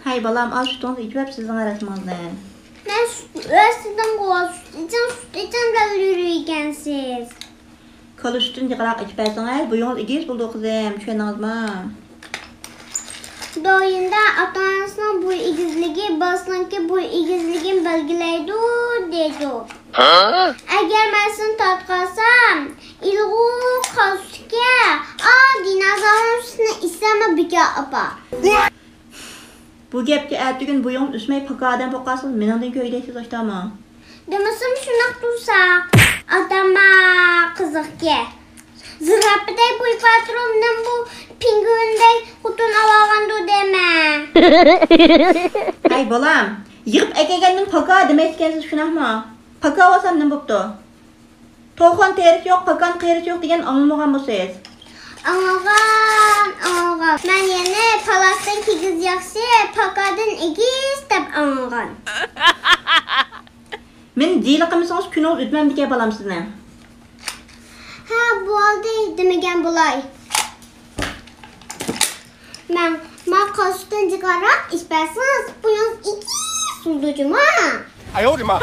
Hay balam, al sütünüzü içip hep sizin arasınızda. Ben üniversiteden kola süt içeceğim de yürüyken siz. Kalı sütünü yıkarak içip etsiniz. Bu yol igiz buldu kızım. Düşündünüz mü? Doğuyunda ata-anasının bu igizligi, basınki bu igizligin belgileydi dedi. Eğer ben seni tatkarsam, ilgu kalsıke, dinozorun üstüne isteme bir apa. Bu gepki ertügün bu yol üstmeyi pakadan pokarsınız. Menenden köydeysiz işte ama. Demesim şunak dursa, adama kızık ki. Zırhapıday bu patronun bu pingüinday kutun avagandu deme. Hay balam, yığıp ekegenmin paka demeykensiz şunaq mı? Paka olsam ne boptu? Toğan terisi yok, pakan qerisi yok degen anılmağan bu siz. Anlagan. Ben yine palastan kigiz yakşı, pakadan igiz dep anlagan. Men jiyliqimisiz kun ol ütmem dike balam sizni. Ha bu aldı demegen bulay. Ben makastan çıkarak isterseniz bu yaz iki sulucum ha. 哎呦我的妈！